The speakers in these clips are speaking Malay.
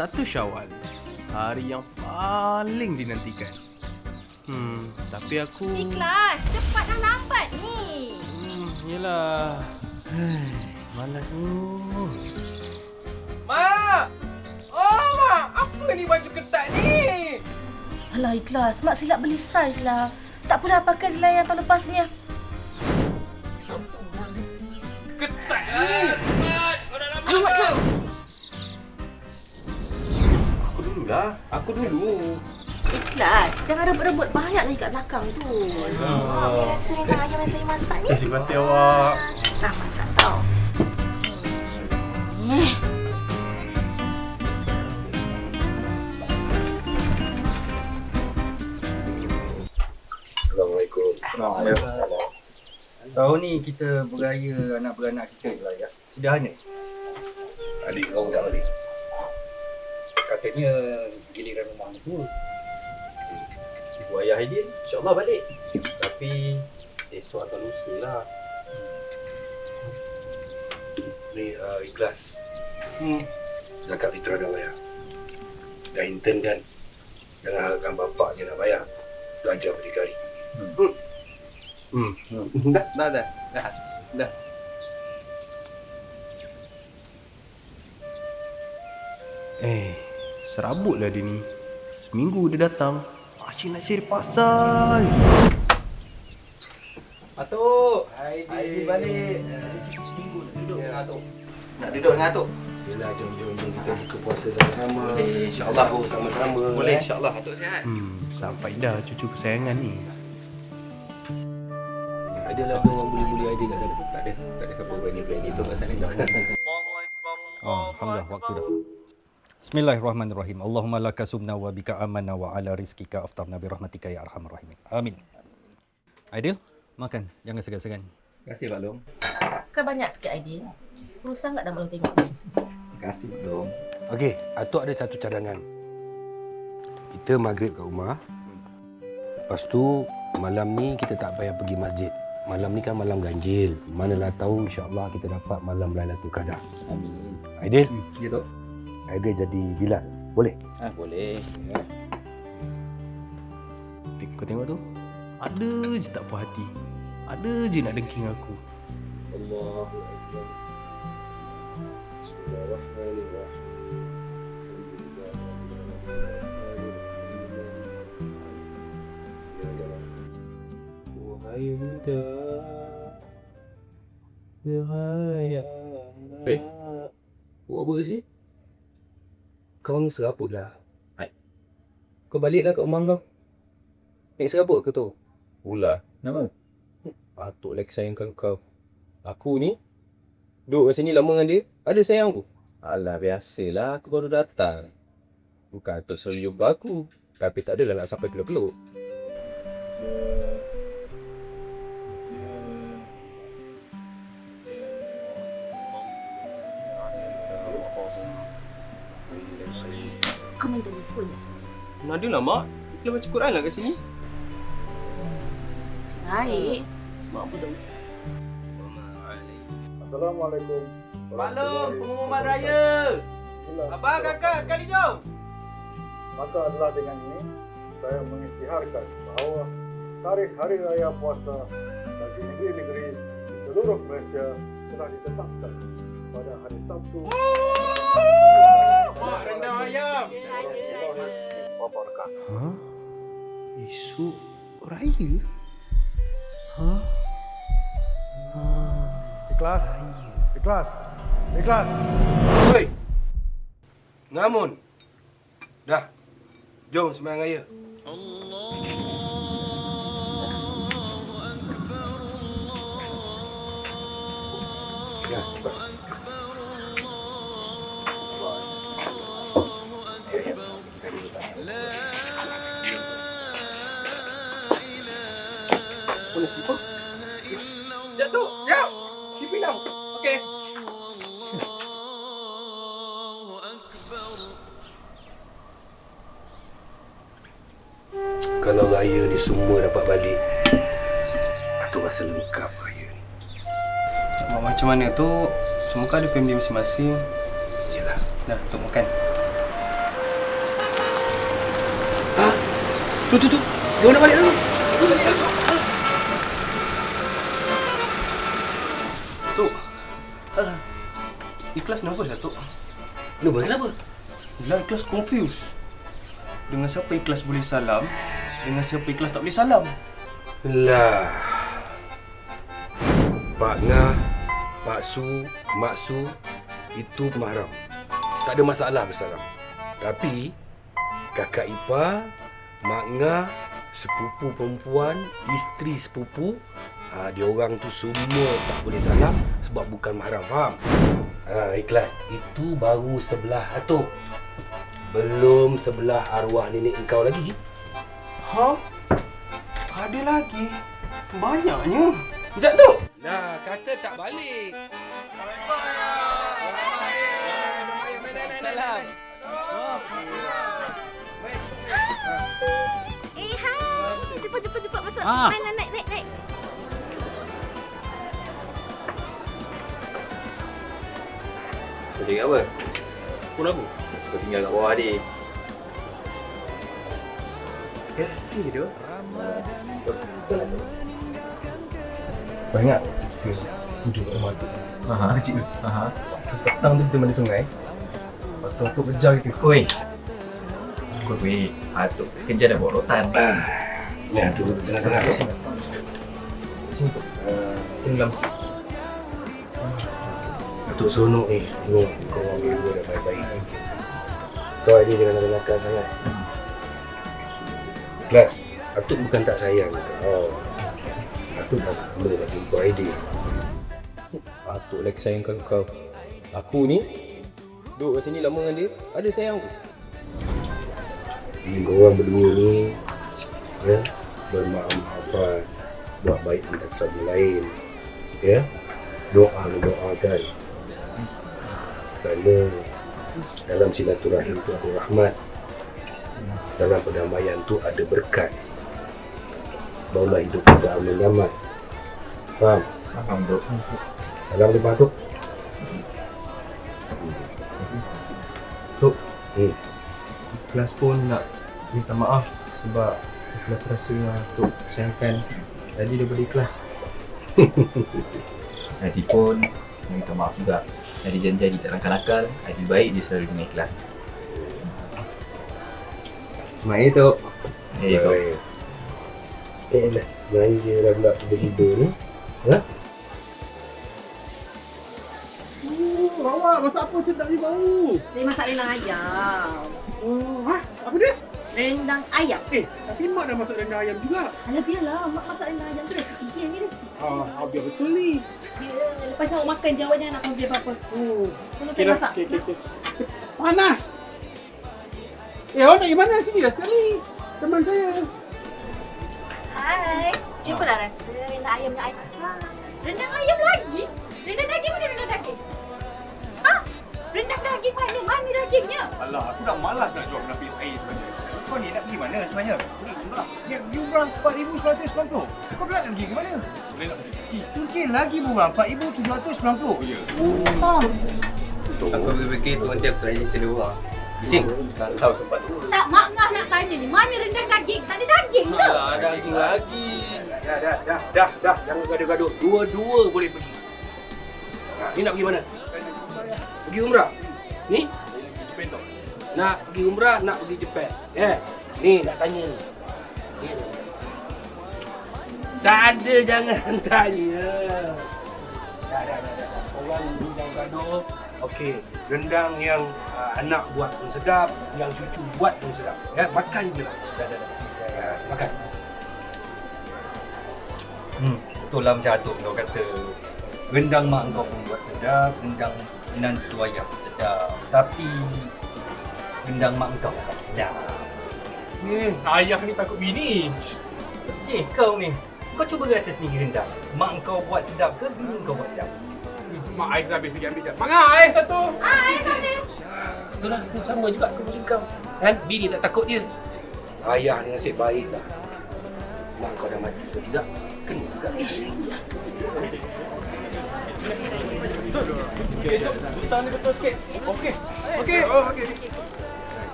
1 Syawal, hari yang paling dinantikan. Tapi aku... Ikhlas, cepat dah lambat ni. Yelah. Malas ni. Mak! Oh, Mak! Apa ni baju ketat ni? Alah Ikhlas, Mak silap beli saiz lah. Tak apalah, pakai je lah yang tahun lepas punya. Ketat ni! Alamak Ikhlas. Aku dulu. Ikhlas, jangan rebut-rebut. Banyak lagi kat belakang tu. Biar rasa dengan ayam yang saya masak ni. Terima kasih awak. Susah masak tau. Assalamualaikum. Tahun ni kita beraya anak beranak kita je lah ya. Sederhana. Adik kau tak balik? Katanya giliran rumah tu. Ibu ayah Aidil insyaAllah balik. Tapi esok atau lusa lah. Ni Ikhlas. Zakat fitrah dah bayar. Dah intern kan? Jangan harapkan bapak je nak bayar. Belajar berdikari. Dah. Serabutlah dia ni. Seminggu dia datang, asyik nak cari pasal. Atuk, Aidil balik. Seminggu nak duduk dengan Atuk. Nak duduk dengan Atuk? Yelah, jom kita buka puasa sama-sama. Boleh, insyaAllah. Sahur sama-sama. Boleh insyaAllah Atuk sihat. Sampai dah cucu kesayangan ni. Ada lah orang buli-buli Aidil kat sana. Tak ada siapa berani tu kat sana. Alhamdulillah, waktu dah. Bismillahirrahmanirrahim. Allahumma laka sumna wa bika amanna wa ala rizkika aftarna bi rahmatika ya arhamar rahimin. Amin. Aidil, makan. Jangan segan-segan. Terima kasih Pak Long. Kan banyak sikit Aidil. Perlu sangat dah malam tengok ni. Terima kasih Pak Long. Okey, Atuk ada satu cadangan. Kita maghrib kat rumah. Lepas tu, malam ni kita tak payah pergi masjid. Malam ni kan malam ganjil. Manalah tahu insya-Allah kita dapat malam Lailatul Qadar. Amin. Aidil? Ya Tok. Aidil jadi Bilal. Boleh? Boleh. Kau tengok tu, ada je tak puas hati. Ada je nak dengking aku. Allahu Akbar. Bismillahirrahmanirrahim. Wahai muda berhayat. Buat apa sih? Kau ni serabut lah. Kau baliklah kat rumah kau. Naik serabut ke tu? Pula. Kenapa? Patut lagi sayangkan kau. Aku ni duduk kat sini lama dengan dia, ada sayang aku. Alah, biasalah. Aku baru datang. Bukan Atuk selalu jumpa aku. Tapi tak adalah nak sampai peluk-peluk. Kau main telefon ni. Mana lah Mak? Kita baca Quran lah kat sini. Baik. Mak apa tahu? Assalamualaikum. Pak Long, pengumuman raya. Abang, kakak, sekali jom. Maka adalah dengan ini saya mengisytiharkan bahawa tarikh Hari Raya Puasa bagi negeri-negeri di seluruh Malaysia telah ditetapkan pada hari Sabtu. Mak, rendang ayam. Wabarakatuh. Esok raya? Ikhlas. Ikhlas. Ikhlas. Hoi! Ngamun! Dah. Jom sembahyang raya. Ya, cepat. Boleh sipur? Jatuh, jap. Di pinang. Okey. Kalau raya ni semua dapat balik, Atuk rasa lengkap raya ni. Macam mana tu, semua kan ada family masing-masing. Yelah. Dah, untuk makan. Tu. Dia nak balik dulu. Tok. Ikhlas nervous lah Tok. Kenapa? Yelah Ikhlas confused. Dengan siapa Ikhlas boleh salam, dengan siapa Ikhlas tak boleh salam. Lah. Pak Ngah, Pak Su, Mak Su, itu mahram. Tak ada masalah bersalam. Tapi, kakak ipar, Mak Ngah, sepupu perempuan, isteri sepupu, dia orang tu semua tak boleh salam sebab bukan mahram, faham? Ikhlas. Itu baru sebelah Atuk. Belum sebelah arwah nenek engkau lagi. Ha? Ada lagi? Banyaknya. Sekejap Tok. Nah, kata tak balik. Salam. Hai. Cepat masuk. Ah. Naik. Kau cakap apa? Phone aku. Kau tinggal kat bawah adik. Biasa dia. Kau ingat kita duduk kat rumah tu? Kecil tu. Petang tu kita mandi sungai. Lepas tu aku kejar kita. Oi. Atuk kerja dah bawa rotan. Ni, duduk tengah-tengah. Sini tu. Tenggelam sikit. Atuk sonok ni. Tengok kau ambil dua dah baik-baik. Kau ada jangan nakal sangat. Kelas, Atuk bukan tak sayang kau. Atuk dah lama nak jumpa Aidil. Atuk lagi sayangkan kau. Aku ni duduk kat sini lama dengan dia, ada sayang aku. Ni korang berdua ni bermaaf-maafan, buat baik untuk sama lain. Ya? Doakan. Kerana dalam silaturahim tu ada rahmat. Dalam perdamaian tu ada berkat. Barulah hidup kita aman nyaman. Faham? Faham tu. Salam depan tu. Tok. Ikhlas pun nak minta maaf sebab Ikhlas rasa Tok sayangkan tadi daripada Ikhlas. Adik pun minta maaf juga. Adik janji Adik tak nakal-nakal. Adik baik dia selalu dengan ikhlas. Semangat Tok. Kau. Lah, main je dah pula tiba-tiba ni. Ha? Awak masak apa sedap ni bau? Dia masak rendang ayam. Oh, apa dia? Rendang ayam. Tapi mak dah masak rendang ayam juga. Alah biarlah, mak masak rendang ayam tu rezeki dia ni rezeki. Biar betul ni. Dia lepas nak makan je awak jangan nak komplain apa-apa. Tolong saya masak. Okey. Panas. Awak nak pergi mana? Sini dah sekali. Teman saya. Hai. Cubalah rasa rendang ayam yang I masak. Rendang ayam lagi? Rendang daging mana rendang daging? Rendang daging mana? Mana dagingnya? Alah, aku dah malas nak jual penapis air sebenarnya. Kau ni nak pergi mana sebenarnya? Ni jumrah 4,990. Kau nak pergi ke mana? Boleh nak pergi. Turki lagi murah, 4,790 je. Aku fikir tu nanti aku tanya macam mana orang. Bising. Tak tahu sempat tu. Tak, Mak Ngah nak tanya ni. Mana rendang daging? Tak ada daging ke? Alah, daging lagi. Dah. Jangan gaduh-gaduh. Dua-dua boleh pergi. Ni nak pergi mana? Pergi umrah. Ni? Nak pergi umrah, nak pergi Jepun. Ni nak tanya ni. Tak ada, jangan tanya. Dah. Orang ni jangan gaduh. Okey, rendang yang anak buat pun sedap, yang cucu buat pun sedap. Makan je lah. Dah. Makan. Betul lah macam Atuk kau kata. Rendang mak kau pun buat sedap, rendang menantu ayah pun sedap. Tapi rendang mak kau tak sedap. Ayah ni takut bini. Kau ni. Kau cuba rasa sendiri rendang. Mak kau buat sedap ke bini kau buat sedap? Mak ais habis lagi ambil jap. Mak Ngah, ais satu. Ais habis. Itulah, sama juga aku macam kau. Kan? Bini tak takut dia. Ayah ni nasib baik dah. Mak kau dah mati ke tidak? Kena juga isteri. Okey, hutan ni betul sikit. Okey.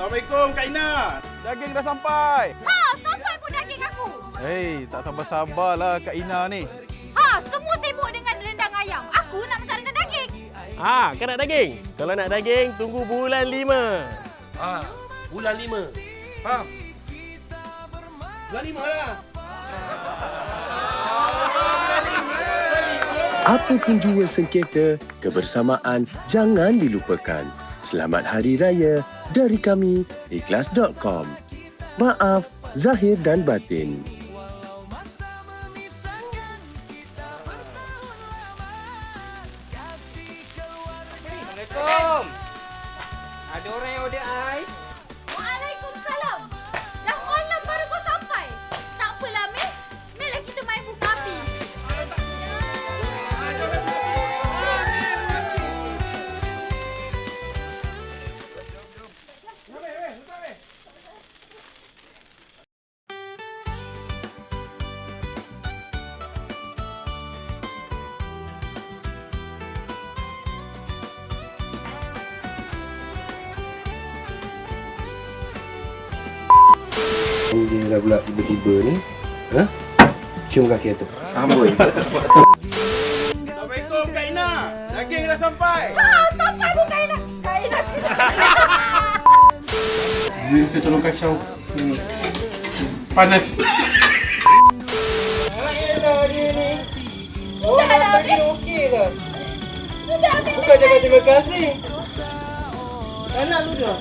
Assalamualaikum Kak Ina. Daging dah sampai. Ha, sampai pun daging aku. Hei, tak sabar-sabarlah Kak Ina ni. Ha, semua sibuk dengan rendang ayam. Aku nak masak rendang daging. Kau nak daging? Kalau nak daging, tunggu bulan 5. Bulan 5. Faham? Bulan 5 lah. Apapun jua sengketa, kebersamaan jangan dilupakan. Selamat Hari Raya dari kami, ikhlas.com. Maaf, zahir dan batin. Assalamualaikum. Ada orang yang order ais? Waalaikumsalam. Dah malam baru kau sampai. Tak apalah, Mel. Mel lah kita main buka api. Dia dah pula tiba-tiba ni. Cium kaki atas. Amboi. Assalamualaikum Kak Ina. Daging dah sampai. Ha, sampai pun Kak Ina. Kak Ina. Ini saya tolong kacau. Panas. Dah lah, Mel. Okey lah. Sudah, Mel. Bukan jangan terima kasih. Anak lu dah.